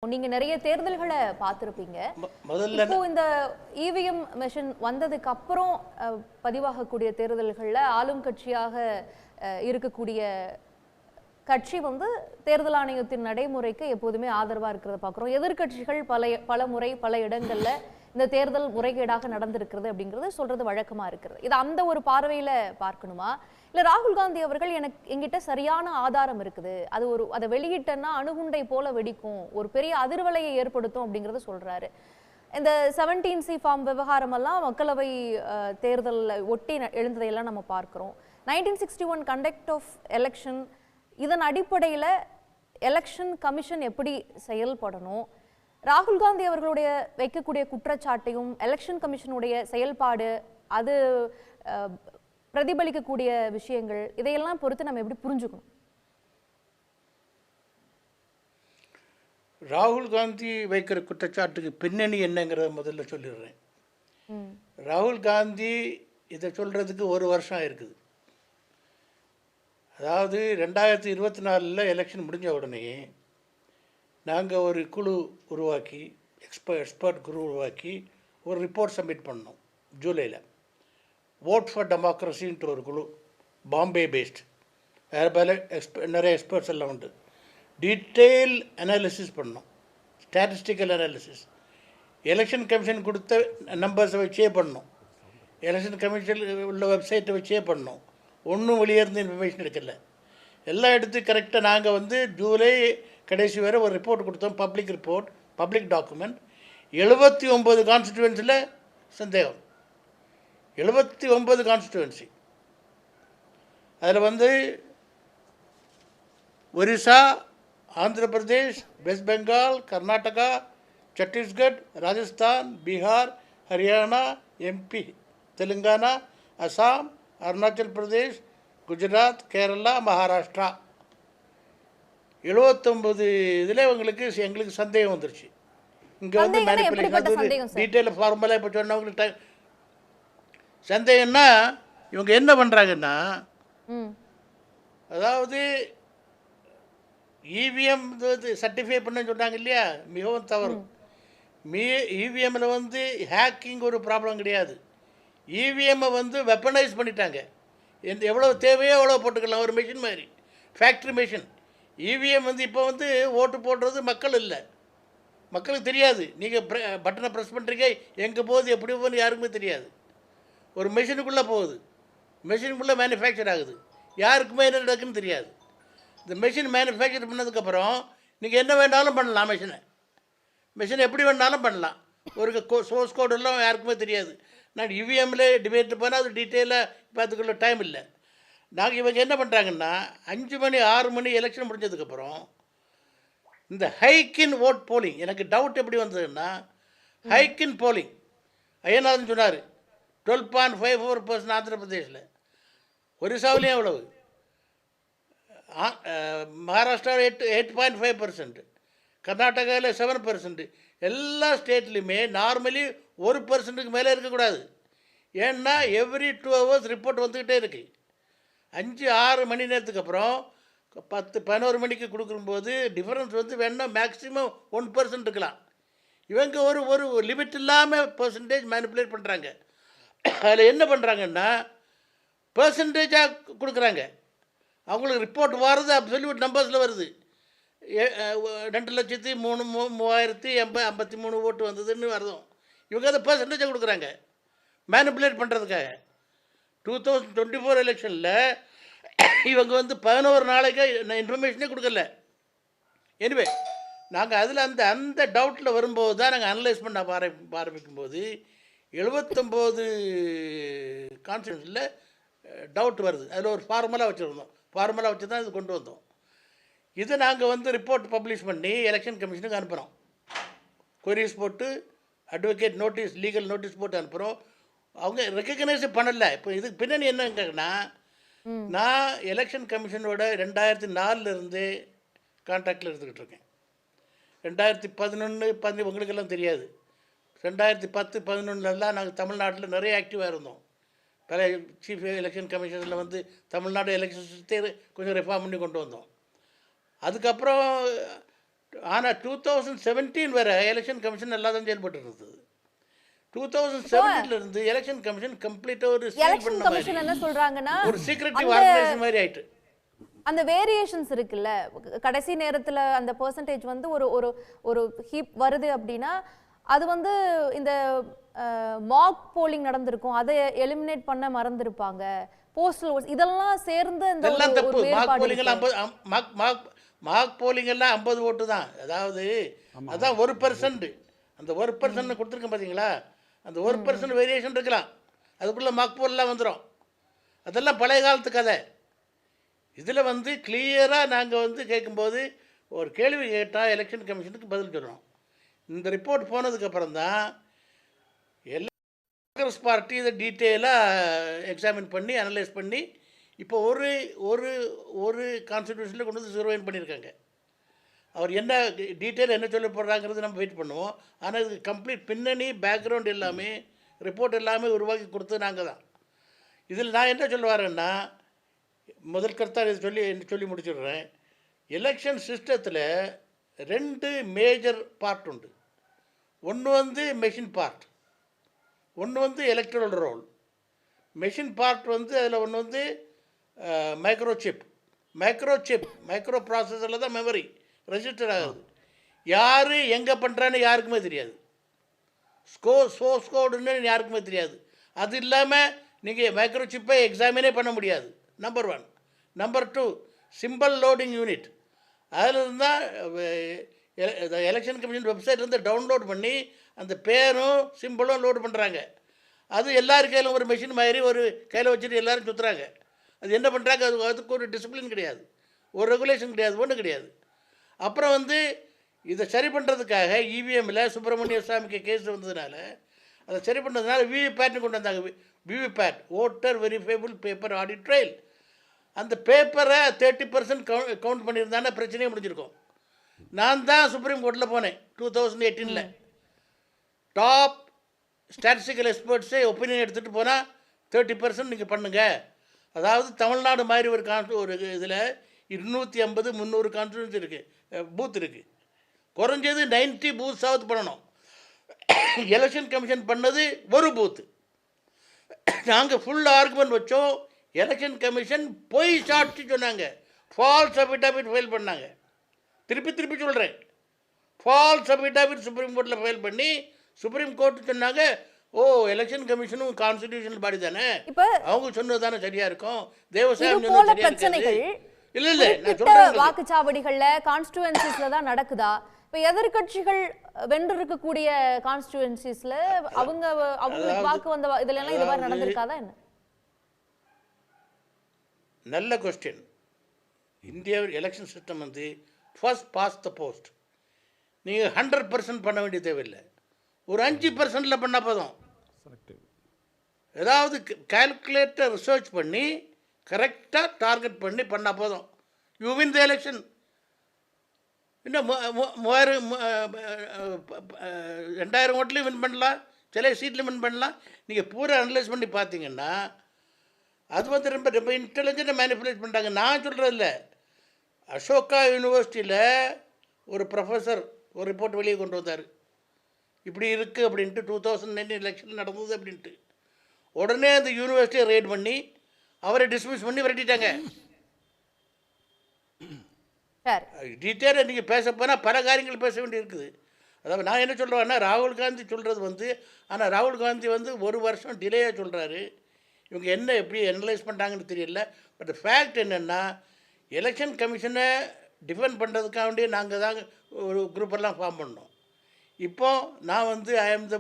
நீங்க நிறைய தேர்தல்களை பார்த்திருப்பீங்க. முதல்ல இப்போ இந்த இவிஎம் மெஷின் வந்ததுக்கு அப்புறம் பதிவாகக்கூடிய தேர்தல்கள்ல ஆளும் கட்சியாக இருக்கக்கூடிய கட்சி வந்து தேர்தல் ஆணையத்தின் நடைமுறைக்கு எப்போதுமே ஆதரவா இருக்கிறத பார்க்குறோம். எதிர்கட்சிகள் பல முறை பல இடங்கள்ல இந்த தேர்தல் முறைகேடாக நடந்திருக்கிறது அப்படிங்கிறது சொல்றது வழக்கமா இருக்கிறது. இது அந்த ஒரு பார்வையில பார்க்கணுமா, இல்ல ராகுல் காந்தி அவர்கள் எங்கிட்ட சரியான ஆதாரம் இருக்குது, அதை வெளியிட்டேன்னா அணுகுண்டை போல வெடிக்கும், ஒரு பெரிய அதிர்வலையை ஏற்படுத்தும் அப்படிங்கறத சொல்றாரு. இந்த 17C ஃபார்ம் விவகாரம் எல்லாம் மக்களவை தேர்தல் ஒட்டி எழுந்ததையெல்லாம் நம்ம பார்க்கிறோம். 1961 கண்டக்ட் ஆஃப் எலெக்ஷன், இதன் அடிப்படையில எலெக்ஷன் கமிஷன் எப்படி செயல்படணும், ராகுல் காந்தி அவர்களுடைய வைக்கக்கூடிய குற்றச்சாட்டையும் எலெக்ஷன் கமிஷனுடைய செயல்பாடு அது பிரதிபலிக்கக்கூடிய விஷயங்கள் இதையெல்லாம் பொறுத்து நம்ம எப்படி புரிஞ்சுக்கணும்? ராகுல் காந்தி வைக்கிற குற்றச்சாட்டுக்கு பின்னணி என்னங்கிறத முதல்ல சொல்லிடுறேன். ராகுல் காந்தி இதை சொல்கிறதுக்கு ஒரு வருஷம் இருக்குது. அதாவது 2024 எலெக்ஷன் முடிஞ்ச உடனே நாங்கள் ஒரு குழு உருவாக்கி எக்ஸ்பர்ட் குழு உருவாக்கி ஒரு ரிப்போர்ட் சப்மிட் பண்ணோம் ஜூலையில். ஓட் ஃபார் டெமோக்ரஸின்ட்டு ஒரு குழு, பாம்பே பேஸ்ட், வேறு நிறைய எக்ஸ்பர்ட்ஸ் எல்லாம் உண்டு. டீட்டெயில் அனாலிசிஸ் பண்ணோம், ஸ்டாட்டிஸ்டிக்கல் அனாலிசிஸ். எலெக்ஷன் கமிஷன் கொடுத்த நம்பர்ஸை வச்சே பண்ணோம், எலெக்ஷன் கமிஷன் உள்ள வெப்சைட்டை வச்சே பண்ணோம். ஒன்றும் வெளியே இருந்து இன்ஃபர்மேஷன் எடுக்கல. எல்லாம் எடுத்து கரெக்டாக நாங்கள் வந்து ஜூலை கடைசி வரை ஒரு ரிப்போர்ட் கொடுத்தோம், பப்ளிக் ரிப்போர்ட், பப்ளிக் டாக்குமெண்ட். 79 கான்ஸ்டிடுவன்சியில் சந்தேகம், 79 கான்ஸ்டிடுவன்சி. அதில் வந்து ஒரிசா, ஆந்திர பிரதேஷ், வெஸ்ட் பெங்கால், கர்நாடகா, சத்தீஸ்கட், ராஜஸ்தான், பீகார், ஹரியானா, எம்பி, தெலுங்கானா, அசாம், அருணாச்சல் பிரதேஷ், குஜராத், கேரளா, மகாராஷ்டிரா, 79 இதில் எங்களுக்கு சந்தேகம் வந்துருச்சு. இங்கே வந்து மேனிப்புலேஷன் டீட்டெயில் ஃபார்மலாக இப்போ சொன்னவங்களுக்கு சந்தேகம்னா இவங்க என்ன பண்ணுறாங்கன்னா, அதாவது இவிஎம் சர்டிஃபை பண்ண சொன்னாங்க இல்லையா, மிகவும் தவறு. இவிஎம்மில் வந்து ஹேக்கிங் ஒரு ப்ராப்ளம் கிடையாது. இவிஎம்மை வந்து வெப்பனைஸ் பண்ணிட்டாங்க. எவ்வளோ தேவையோ எவ்வளோ போட்டுக்கலாம், ஒரு மிஷின் மாதிரி, ஃபேக்ட்ரி மிஷின். இவிஎம் வந்து இப்போ வந்து ஓட்டு போடுறது மக்கள் இல்லை, மக்களுக்கு தெரியாது. நீங்கள் பட்டனை ப்ரெஸ் பண்ணுறீங்க, எங்கே போகுது எப்படி போகுதுன்னு யாருக்குமே தெரியாது. ஒரு மிஷினுக்குள்ளே போகுது, மிஷினுக்குள்ளே மேனுஃபேக்சர் ஆகுது, யாருக்குமே என்ன நடக்குன்னு தெரியாது. இந்த மிஷின் மேனுஃபேக்சர் பண்ணதுக்கப்புறம் நீங்கள் என்ன வேணாலும் பண்ணலாம், மிஷினை எப்படி வேணாலும் பண்ணலாம். ஒரு சோர்ஸ் கோடு எல்லாம் யாருக்குமே தெரியாது. நான் இவிஎம்மில் டிபேட் போனால் அது டீட்டெயிலாக பார்த்துக்குள்ள டைம் இல்லை. நாங்கள் இவங்க என்ன பண்ணுறாங்கன்னா 5 மணி 6 மணி எலெக்ஷன் முடிஞ்சதுக்கப்புறம் இந்த ஹைக்கின் ஓட் போலிங், எனக்கு டவுட் எப்படி வந்ததுன்னா, ஹைக்கின் போலிங் ஐயநாதன் சொன்னார் 12.54% ஆந்திர பிரதேஷில், ஒரிசாவிலையும் எவ்வளவு, மகாராஷ்டிராவில் 8.5%, கர்நாடகாவில் 7%, எல்லா ஸ்டேட்லேயுமே நார்மலி 1% மேலே இருக்கக்கூடாது. ஏன்னா எவ்ரி 2 hours ரிப்போர்ட் வந்துக்கிட்டே இருக்குது. 5-6 மணி நேரத்துக்கு அப்புறம் 10-11 மணிக்கு கொடுக்கும்போது டிஃபரன்ஸ் வந்து வேணா மேக்ஸிமம் 1% இருக்கலாம். இவங்க ஒரு லிமிட் இல்லாமல் பர்சன்டேஜ் மேனிப்புலேட் பண்ணுறாங்க. அதில் என்ன பண்ணுறாங்கன்னா பர்சன்டேஜாக கொடுக்குறாங்க. அவங்களுக்கு ரிப்போர்ட் வர்றது அப்சல்யூட் நம்பர்ஸில் வருது. 2,03,3053 ஓட்டு வந்ததுன்னு வருதும். இவங்க அதை பர்சன்டேஜாக கொடுக்குறாங்க மேனிப்புலேட் பண்ணுறதுக்காக. 2024 எலெக்ஷனில் இவங்க வந்து 11 நாளைக்கு இன்ஃபர்மேஷனே கொடுக்கல. எனிவே நாங்கள் அதில் அந்த டவுட்டில் வரும்போது தான் நாங்கள் அனலைஸ் பண்ண ஆரம்பிக்கும்போது 79 கான்ஸ்டிட்யூன்சியில் டவுட் வருது. அதில் ஒரு ஃபார்முலா வச்சுருந்தோம், ஃபார்முலா வச்சு தான் இது கொண்டு வந்தோம். இதை நாங்கள் வந்து ரிப்போர்ட் பப்ளிஷ் பண்ணி எலெக்ஷன் கமிஷனுக்கு அனுப்புகிறோம். கொரிஸ் போட்டு அட்வொகேட் நோட்டீஸ், லீகல் நோட்டீஸ் போட்டு அனுப்புகிறோம். அவங்க ரெக்கக்னைஸ் பண்ணலை. இப்போ இதுக்கு பின்னணி என்னங்கன்னா, நான் எலெக்ஷன் கமிஷனோட 2004 கான்ட்ராக்டில் இருந்துக்கிட்டு இருக்கேன். 2011 உங்களுக்கெல்லாம் தெரியாது, 2010-11 நாங்கள் தமிழ்நாட்டில் நிறைய ஆக்டிவாக இருந்தோம். பல சீஃப் எலெக்ஷன் கமிஷனில் வந்து தமிழ்நாடு எலெக்ஷன் கொஞ்சம் ரெஃபார்ம் பண்ணி கொண்டு வந்தோம். அதுக்கப்புறம் ஆனால் 2017 வரை எலெக்ஷன் கமிஷன் நல்லா தான் செயல்பட்டு இருந்தது. 2017 இருந்து எலெக்ஷன் கமிஷன் கம்ப்ளீட்டாக ஒரு seal எலெக்ஷன் பண்ண மாதிரி, கமிஷன் என்ன சொல்றாங்கன்னா ஒரு சீக்ரெட்டிவ் ஆர்கனைசேஷன் மாதிரி ஆயிட்டு. அந்த வேரியேஷன்ஸ் இருக்குல்ல, கடைசி நேரத்துல அந்த பெர்சன்டேஜ் வந்து ஒரு ஒரு ஒரு ஹீப் வருது அப்படின்னா அது வந்து இந்த மாக் போலிங் நடந்திருக்கும், அதை எலிமினேட் பண்ண மறந்துருப்பாங்க, போஸ்டல் ஓட்ஸ் இதெல்லாம் சேர்ந்து இந்த இதெல்லாம் ஒரு தப்பு. மார்க் வேறுபாடு போலிங் எல்லாம் இருக்கு. 50 மார்க் போலிங் எல்லாம் 50 ஓட்டு தான். அதாவது அதான் 1%. அந்த 1% கொடுத்துருக்கேன் பார்த்தீங்களா, அந்த 1% வேரியேஷன் இருக்கலாம், அதுக்குள்ளே மார்க் போல்லாம் வந்துடும். அதெல்லாம் பழைய காலத்து கதை. இதில் வந்து கிளியராக நாங்கள் வந்து கேட்கும்போது ஒரு கேள்வி கேட்டால் எலெக்ஷன் கமிஷனுக்கு பதில் சொல்கிறோம். இந்த ரிப்போர்ட் போனதுக்கப்புறம் தான் எல்லா காங்கிரஸ் பார்ட்டி இதை டீட்டெயிலாக எக்ஸாமின் பண்ணி அனலைஸ் பண்ணி இப்போ ஒரு ஒரு ஒரு கான்ஸ்டிடியூஷனில் கொண்டு வந்து சர்வைன் பண்ணியிருக்காங்க. அவர் என்ன டீட்டெயில் என்ன சொல்ல போடுறாங்கிறது நம்ம வெயிட் பண்ணுவோம். ஆனால் இதுக்கு கம்ப்ளீட் பின்னணி பேக்ரவுண்ட் எல்லாமே ரிப்போர்ட் எல்லாமே உருவாக்கி கொடுத்தது நாங்கள் தான். இதில் நான் என்ன சொல்ல வரேன்னா, முதல் கருத்தாக இதை சொல்லி முடிச்சிடுறேன். எலெக்ஷன் சிஸ்டத்தில் 2 மேஜர் பார்ட் உண்டு. ஒன்று வந்து மெஷின் பார்ட், ஒன்று வந்து எலக்ட்ரல் ரோல். மெஷின் பார்ட் வந்து அதில் ஒன்று வந்து மைக்ரோசிப். மைக்ரோ ப்ராசஸரில் தான் மெமரி ரெஜிஸ்டர் ஆகுது. யார் எங்கே பண்ணுறான்னு யாருக்குமே தெரியாது. சோர்ஸ் கோடுன்னு யாருக்குமே தெரியாது. அது இல்லாமல் நீங்கள் மைக்ரோசிப்பை எக்ஸாமினே பண்ண முடியாது. Number 1. Number 2, simple loading unit. அதில் இருந்தால் எலெக்ஷன் கமிஷன் வெப்சைட்லேருந்து டவுன்லோட் பண்ணி அந்த பேரும் சிம்பிளும் லோடு பண்ணுறாங்க. அது எல்லார் கையிலும் ஒரு மெஷின் மாதிரி ஒரு கையில் வச்சுட்டு எல்லோரும் சுற்றுறாங்க. அது என்ன பண்ணுறாங்க, அதுக்கு ஒரு டிசிப்ளின் கிடையாது, ஒரு ரெகுலேஷன் கிடையாது, ஒன்றும் கிடையாது. அப்புறம் வந்து இதை சரி பண்ணுறதுக்காக இவிஎம்மில் சுப்பிரமணிய சாமிக்கு கேஸ் வந்ததுனால அதை சரி பண்ணுறதுனால விவிபேட்னு கொண்டு வந்தாங்க. VVPAT, voter verifiable paper audit trail. அந்த பேப்பரை 30% கவுண்ட் பண்ணியிருந்தானே பிரச்சனையே முடிஞ்சிருக்கும். நான் தான் சுப்ரீம் கோர்ட்டில் போனேன் 2018. டாப் ஸ்டாட்டிஸ்டிக்கல் எக்ஸ்பர்ட்ஸே ஒப்பீனியன் எடுத்துகிட்டு போனால் 30% நீங்கள் பண்ணுங்கள். அதாவது தமிழ்நாடு மாதிரி ஒரு இதில் 250-300 கான்ஸ்டியூன்சி இருக்குது, பூத் இருக்குது. குறைஞ்சது 90 பூத்ஸாவது பண்ணணும். எலெக்ஷன் கமிஷன் பண்ணது ஒரு பூத்து. நாங்கள் ஃபுல் ஆர்குமெண்ட் வச்சோம். எலெக்ஷன் கமிஷன் பொய் சாட்சி சொன்னாங்க, ஃபால்ஸ் அஃபிடாவிட் ஃபைல் பண்ணாங்க. திருப்பி சொல்கிறேன், ஃபால்ஸ் அஃபிடாவிட் சுப்ரீம் கோர்ட்டில் ஃபைல் பண்ணி சுப்ரீம் கோர்ட்டு சொன்னாங்க, ஓ எலெக்ஷன் கமிஷனும் கான்ஸ்டிடியூஷனல் பாடி தானே, அவங்க சொன்னது தானே சரியா இருக்கும், தேவசாயம் சொன்னது சரியா இருக்காது. இல்ல நான் சொல்றேன், வாக்குச்சாவடிகள்ல கான்ஸ்டிட்யூன்சிஸ்ல தான் நடக்குதா? இப்ப எதிர்க்கட்சிகள் வென்று இருக்கக்கூடிய கான்ஸ்டிட்யூன்சிஸ்ல அவங்களுக்கு வாக்கு வந்த இதுல எல்லாம் இது மாதிரி நடந்திருக்காதா என்ன? நல்ல கொஸ்டின். இந்தியா எலெக்ஷன் சிஸ்டம் வந்து ஃபர்ஸ்ட் பாஸ்ட் த போஸ்ட். நீங்கள் 100% பண்ண வேண்டிய தேவையில்லை, ஒரு 5% பண்ணால் போதும். ஏதாவது கால்குலேட்டர் ரிசர்ச் பண்ணி கரெக்டாக டார்கெட் பண்ணி பண்ணால் போதும். You win the election. இன்னும் 2000 ஓட்லையும் வின் பண்ணலாம், சில சீட்லையும் வின் பண்ணலாம். நீங்கள் பூரா அனலைஸ் பண்ணி பார்த்தீங்கன்னா அது வந்து ரொம்ப ரொம்ப இன்டெலிஜென்ட்டாக மேனிப்புலேட் பண்ணுறாங்க. நான் சொல்கிறது இல்லை, அசோகா யூனிவர்சிட்டியில் ஒரு ப்ரொஃபஸர் ஒரு ரிப்போர்ட் வெளியே கொண்டு வந்தார், இப்படி இருக்குது அப்படின்ட்டு. 2019 எலெக்ஷன் நடந்தது அப்படின்ட்டு. உடனே அந்த யூனிவர்சிட்டியை ரெய்ட் பண்ணி அவரை டிஸ்மிஸ் பண்ணி விரட்டிட்டாங்க. டீட்டெயிலாக நீங்கள் பேச போனால் பல காரியங்கள் பேச வேண்டி இருக்குது. அதாவது நான் என்ன சொல்கிறேன்னா, ராகுல் காந்தி சொல்கிறது வந்து, ஆனால் ராகுல் காந்தி வந்து 1 வருஷம் டிலேயாக சொல்கிறாரு. இவங்க என்ன எப்படி அனலைஸ் பண்ணுறாங்கன்னு தெரியல. பட் ஃபேக்ட் என்னென்னா, எலெக்ஷன் கமிஷனை டிஃபெண்ட் பண்ணுறதுக்காக வேண்டிய நாங்கள் தான் ஒரு குரூப்பெல்லாம் ஃபார்ம் பண்ணோம். இப்போது நான் வந்து I am the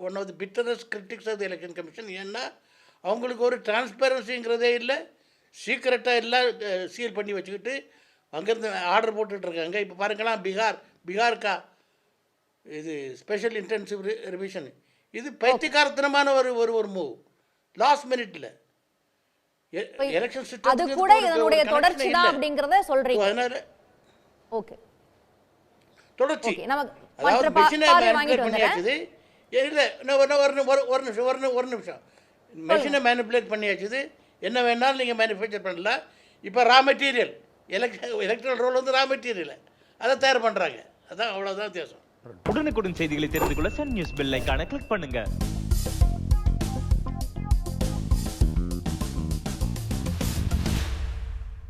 one of the bitterest critics of the election commission. ஏன்னா அவங்களுக்கு ஒரு டிரான்ஸ்பரன்சிங்கிறதே இல்லை, சீக்கிரட்டாக எல்லாம் சீல் பண்ணி வச்சுக்கிட்டு அங்கேருந்து ஆர்டர் போட்டுட்ருக்காங்க. இப்போ பாருங்களா, பீகார்க்கா இது ஸ்பெஷல் இன்டென்சிவ் ரிவிஷன், இது பைத்தியக்காரத்தனமான ஒரு மூவ். லாஸ்ட் மினிட்ல எலெக்ஷன் சிஸ்டம் அது கூட இதனுடைய தொடர்ச்சி தான் அப்படிங்கறத சொல்றீங்க. அதனால ஓகே தொடர்ச்சி நமக்கு மற்ற பார்வை வாங்கிட்டு பண்ணியாச்சு. இல்ல ஒரு நிமிஷம் மெஷினை மேனிபுலேட் பண்ணியாச்சு. என்ன வேணாலும் நீங்கள் மேனுஃபேக்சர் பண்ணலாம். இப்போ ரா மெட்டீரியல் எலக்ட்ரல் ரோல் வந்து ரா மெட்டீரியல், அதை தயார் பண்ணுறாங்க. அதான் அவ்வளோதான் வித்தியாசம். உடனுக்குடன் செய்திகளை தெரிந்து கொள்ள சன் நியூஸ் பெல் ஐகானை கிளிக் பண்ணுங்க.